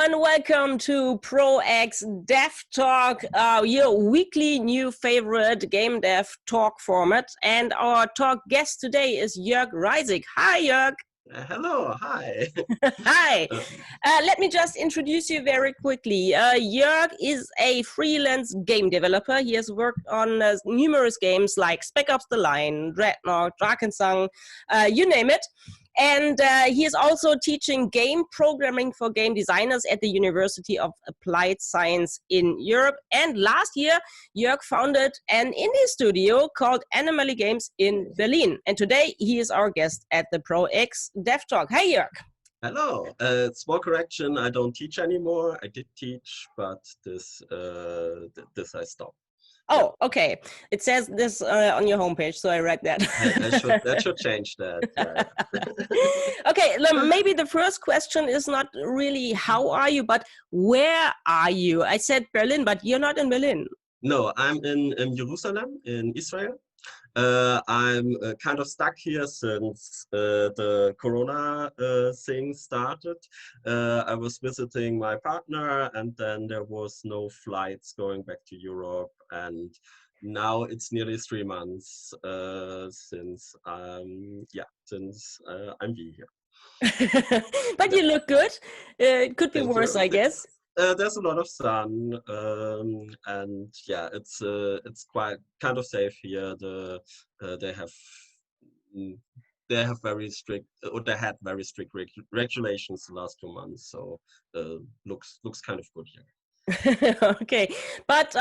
everyone, welcome to ProX Dev Talk, your weekly new favorite game dev talk format. And our talk guest today is Jörg Reisig. Hi, Jörg. Hello, hi. Hi. Let me just introduce you very quickly. Jörg is a freelance game developer. He has worked on numerous games like Spec Ops The Line, Dreadnought, Drakensang, you name it. And he is also teaching game programming for game designers at the University of Applied Science in Europe. And last year, Jörg founded an indie studio called Anomaly Games in Berlin. And today, he is our guest at the ProX Dev Talk. Hey, Jörg. Hello. Small correction, I don't teach anymore. I did teach, but this I stopped. Oh, okay. It says this on your homepage, so I read that. I should change that. Yeah. Okay, maybe the first question is not really how are you, but where are you? I said Berlin, but you're not in Berlin. No, I'm in Jerusalem, in Israel. I'm kind of stuck here since the Corona thing started. I was visiting my partner, and then there was no flights going back to Europe, and now it's nearly 3 months since I'm here. But you look good. It could be Thank worse, you. I guess. There's a lot of sun, and yeah, it's quite kind of safe here. They have very strict, or they had very strict regulations the last 2 months, so looks kind of good here. Okay, but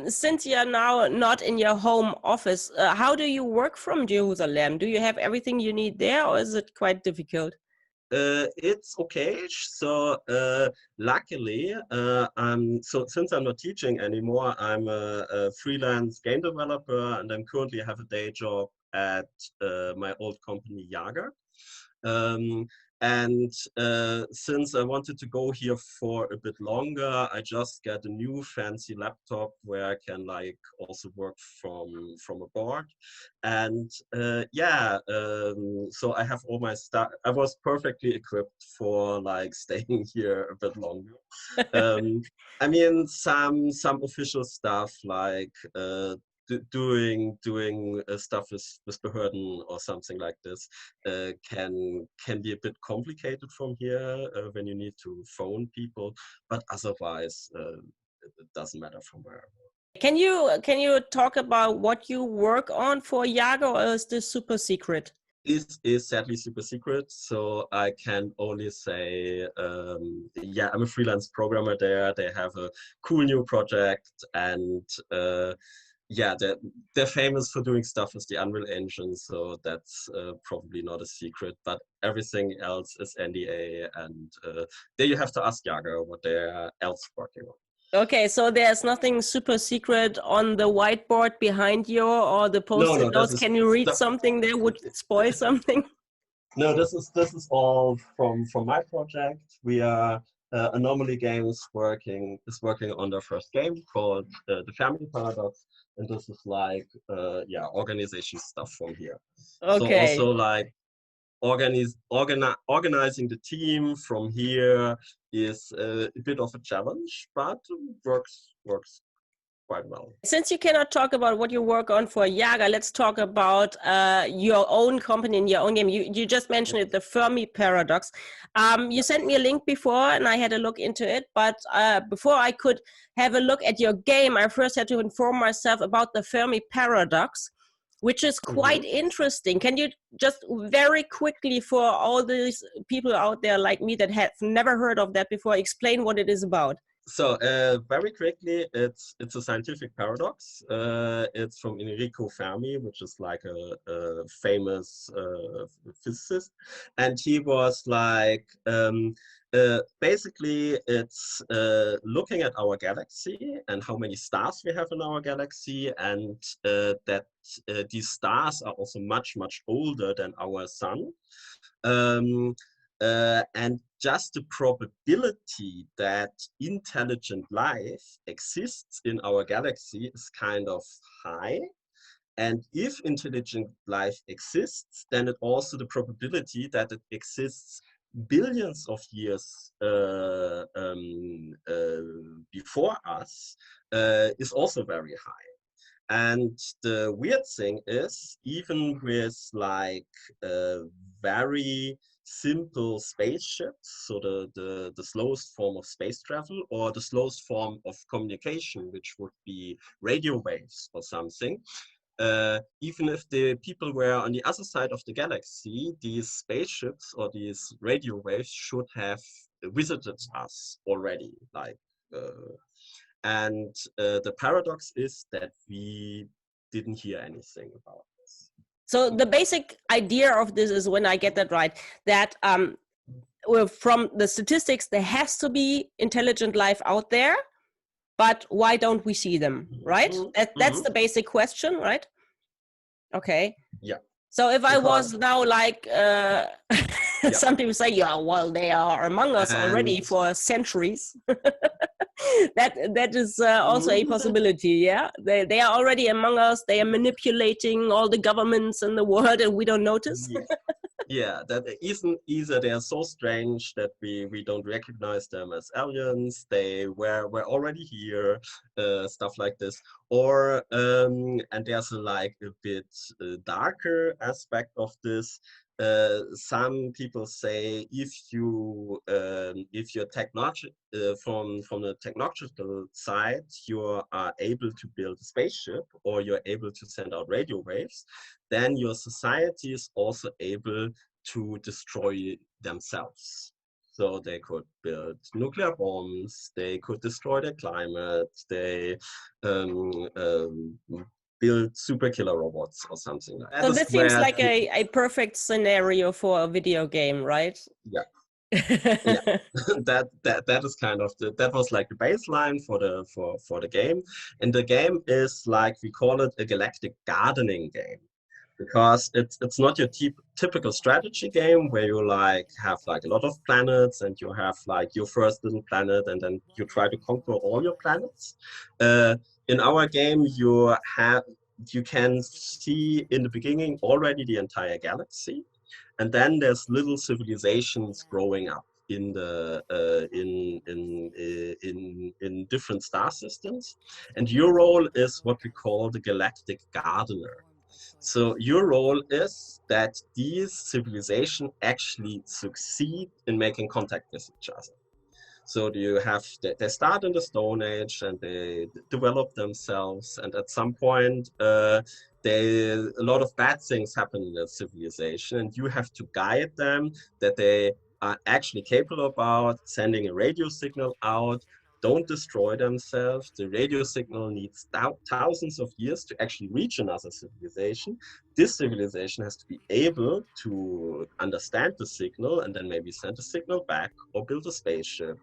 since you're now not in your home office, how do you work from Jerusalem? Do you have everything you need there, or is it quite difficult? It's okay. So luckily, since I'm not teaching anymore, I'm a freelance game developer, and I'm currently have a day job at my old company YAGER. And since I wanted to go here for a bit longer, I just got a new fancy laptop where I can like also work from abroad. And so I have all my stuff. I was perfectly equipped for like staying here a bit longer. I mean, some official stuff like doing stuff with Behörden or something like this can be a bit complicated from here when you need to phone people, but otherwise it doesn't matter from where. Can you talk about what you work on for YAGER, or is this super secret? This is sadly super secret, so I can only say, yeah, I'm a freelance programmer there. They have a cool new project, and yeah, they're famous for doing stuff with the Unreal Engine, so that's probably not a secret, but everything else is NDA, and there you have to ask YAGER what they're else working on. Okay, so there's nothing super secret on the whiteboard behind you or the post-it notes. Can you read something there? Would it spoil something? No, this is all from my project. We are Anomaly Games is working on their first game called the Fermi Paradox, and this is like yeah, organization stuff from here. Okay. So also like organizing the team from here is a bit of a challenge, but works quite well. Since you cannot talk about what you work on for YAGER, let's talk about your own company and your own game. You just mentioned it, the Fermi Paradox. You sent me a link before and I had a look into it, but before I could have a look at your game, I first had to inform myself about the Fermi Paradox, which is quite interesting. Can you just very quickly, for all these people out there like me that have never heard of that before, explain what it is about? So very quickly, it's a scientific paradox. It's from Enrico Fermi, which is like a famous physicist, and he was like basically it's looking at our galaxy and how many stars we have in our galaxy, and that these stars are also much older than our sun. And just the probability that intelligent life exists in our galaxy is kind of high. And if intelligent life exists, then it also the probability that it exists billions of years before us is also very high. And the weird thing is, even with like very simple spaceships, so the slowest form of space travel, or the slowest form of communication, which would be radio waves or something, even if the people were on the other side of the galaxy, these spaceships or these radio waves should have visited us already. The paradox is that we didn't hear anything about this. So the basic idea of this is, when I get that right, that from the statistics, there has to be intelligent life out there, but why don't we see them, right? That's the basic question, right? Okay. Yeah. So if I was now like, some people say, yeah, well, they are among us already for centuries. that is also a possibility. Yeah, they are already among us. They are manipulating all the governments in the world, and we don't notice. Yeah, that isn't either. They are so strange that we don't recognize them as aliens. They were already here, stuff like this. Or and there's a bit darker aspect of this. Some people say if you're technology from the technological side, you are able to build a spaceship, or you're able to send out radio waves, then your society is also able to destroy themselves. So they could build nuclear bombs, they could destroy the climate, they build super killer robots or something like that. So that seems like a perfect scenario for a video game, right? Yeah. Yeah, that is kind of that was like the baseline for the game. And the game is, like, we call it a galactic gardening game, because it's not your typical strategy game where you like have like a lot of planets and you have like your first little planet and then you try to conquer all your planets. In our game, you can see in the beginning already the entire galaxy, and then there's little civilizations growing up in the in different star systems, and your role is what we call the Galactic Gardener. So your role is that these civilizations actually succeed in making contact with each other. So they start in the Stone Age and they develop themselves, and at some point a lot of bad things happen in their civilization, and you have to guide them that they are actually capable about sending a radio signal out. Don't destroy themselves. The radio signal needs thousands of years to actually reach another civilization. This civilization has to be able to understand the signal and then maybe send a signal back or build a spaceship.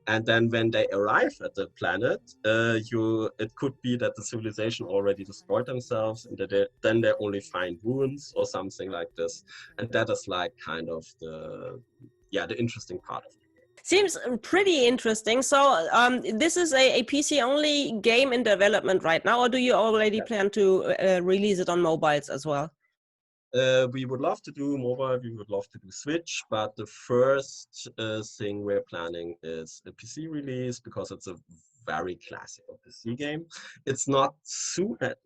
And then when they arrive at the planet, it could be that the civilization already destroyed themselves, and then they only find ruins or something like this. And that is like kind of the interesting part of it. Seems pretty interesting. So this is a PC-only game in development right now, or do you already plan to release it on mobiles as well? We would love to do mobile, we would love to do Switch, but the first thing we're planning is a PC release, because it's a very classical PC game. It's not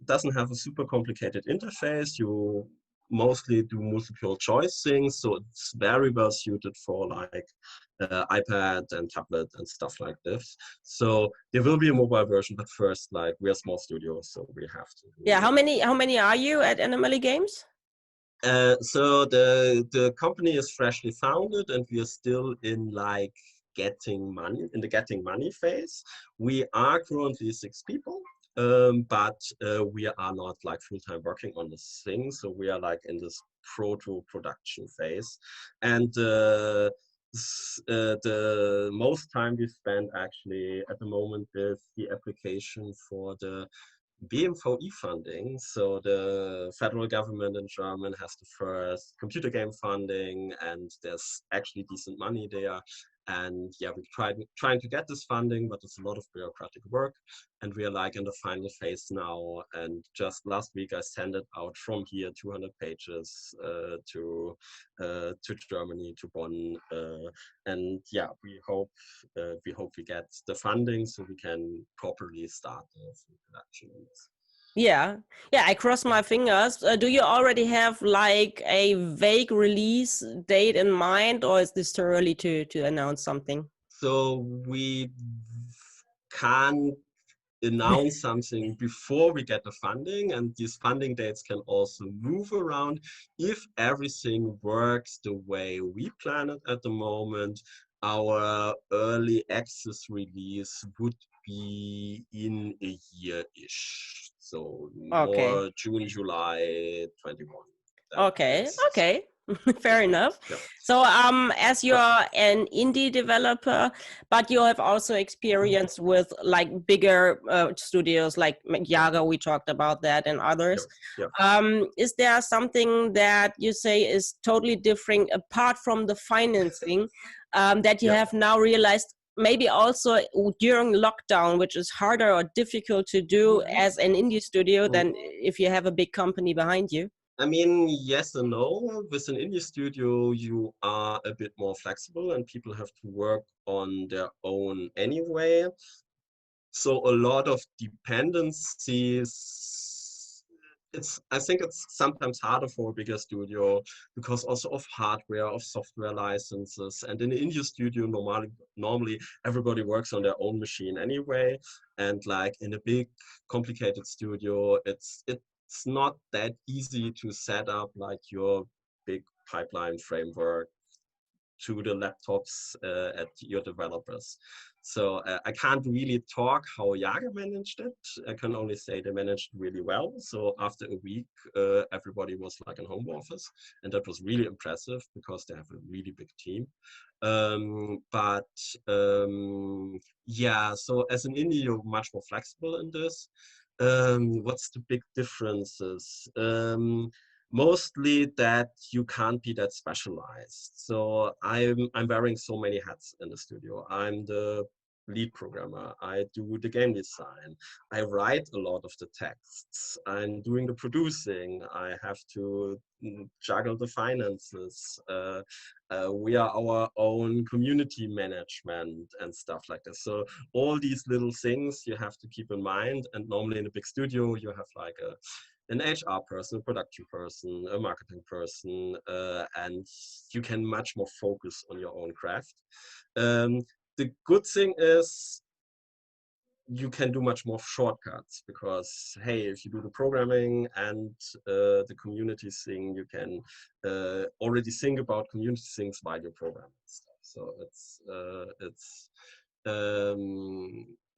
doesn't have a super complicated interface. You mostly do multiple choice things, so it's very well suited for like iPad and tablet and stuff like this. So there will be a mobile version, but first, like, we're a small studio, so we have to. Yeah, how many are you at Anomaly Games? So the company is freshly founded, and we are still in like getting money phase. We are currently 6 people, but we are not like full-time working on this thing. So we are like in this production phase, and the most time we spend actually at the moment is the application for the BMVI funding. So the federal government in Germany has the first computer game funding, and there's actually decent money there. And yeah, we're trying to get this funding, but it's a lot of bureaucratic work. And we are like in the final phase now. And just last week, I sent it out from here, 200 pages to Germany, to Bonn. And yeah, we hope we get the funding so we can properly start the production on this. Yeah, I cross my fingers. Do you already have like a vague release date in mind, or is this too early to announce something? So we can't announce something before we get the funding, and these funding dates can also move around. If everything works the way we plan it at the moment, our early access release would be in a year-ish. So Okay. more June, July 21. Okay. Fair enough. Yeah. So as you're an indie developer, but you have also experience with like bigger studios like YAGER, we talked about that, and others. Is there something that you say is totally different apart from the financing that you have now realized, maybe also during lockdown, which is harder or difficult to do as an indie studio than if you have a big company behind you? I mean, yes and no. With an indie studio, you are a bit more flexible and people have to work on their own anyway. So a lot of dependencies. I think it's sometimes harder for a bigger studio because also of hardware, of software licenses. And in an indie studio, normally everybody works on their own machine anyway. And like in a big, complicated studio, it's not that easy to set up like your big pipeline framework to the laptops at your developers. So I can't really talk how YAGER managed it. I can only say they managed really well. So after a week, everybody was like in home office, and that was really impressive because they have a really big team. Yeah, so as an indie, you're much more flexible in this. What's the big differences? Mostly that you can't be that specialized. So I'm wearing so many hats in the studio. I'm the lead programmer. I do the game design. I write a lot of the texts. I'm doing the producing. I have to juggle the finances. We are our own community management and stuff like this. So all these little things you have to keep in mind. And normally in a big studio, you have like an HR person, a production person, a marketing person, and you can much more focus on your own craft. The good thing is you can do much more shortcuts because, hey, if you do the programming and the community thing, you can already think about community things while you're programming stuff. So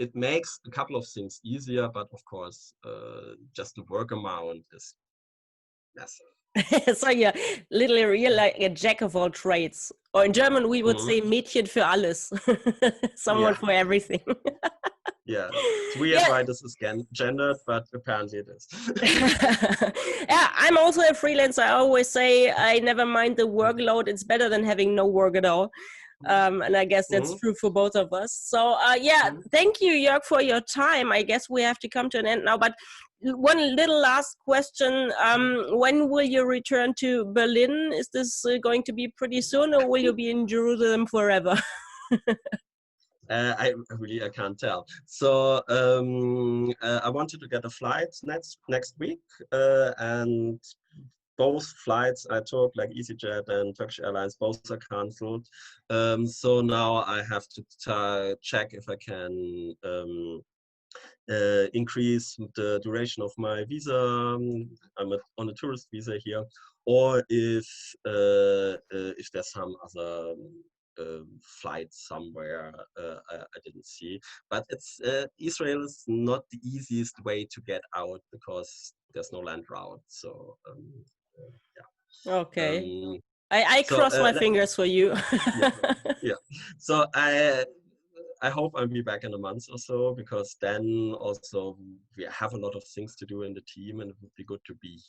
it makes a couple of things easier, but of course, just the work amount is massive. So yeah, literally like a jack of all trades. Or in German, we would say Mädchen für alles. Someone for everything. Yeah, it's weird why this is gendered, but apparently it is. Yeah, I'm also a freelancer. I always say I never mind the workload. It's better than having no work at all. And I guess that's true for both of us. So yeah, thank you, Jörg, for your time. I guess we have to come to an end now, but one little last question. When will you return to Berlin? Is this going to be pretty soon, or will you be in Jerusalem forever? I can't tell. So I wanted to get a flight next week, and both flights I took, like EasyJet and Turkish Airlines, both are cancelled. So now I have to check if I can increase the duration of my visa. I'm on a tourist visa here, or if there's some other flight somewhere I didn't see. But it's Israel is not the easiest way to get out because there's no land route. So yeah. Okay. I cross my fingers for you. Yeah. So I hope I'll be back in a month or so, because then also we have a lot of things to do in the team, and it would be good to be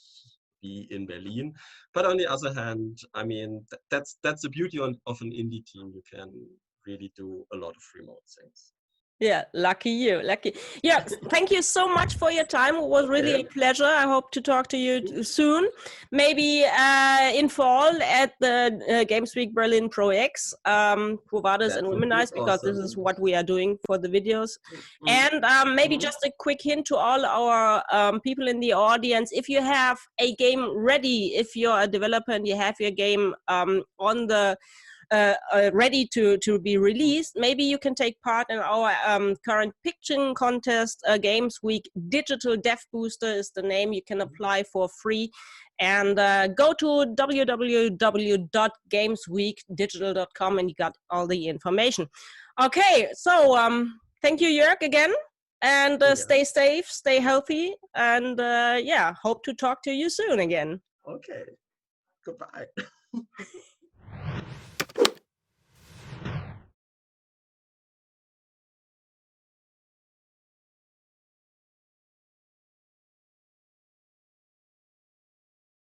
in Berlin. But on the other hand, I mean, that's the beauty of an indie team. You can really do a lot of remote things. Yeah, lucky you, lucky. Yeah, thank you so much for your time. It was really a pleasure. I hope to talk to you soon, maybe in fall at the Games Week Berlin Pro X, QUO VADIS and Womenize, because this is what we are doing for the videos. And maybe just a quick hint to all our people in the audience: if you have a game ready, if you're a developer and you have your game on the ready to be released, maybe you can take part in our current pitching contest. Games Week Digital Dev Booster is the name. You can apply for free, and go to www.gamesweekdigital.com and you got all the information. Okay, so thank you, Jörg, again, and stay safe, stay healthy, and yeah, hope to talk to you soon again. Okay, goodbye.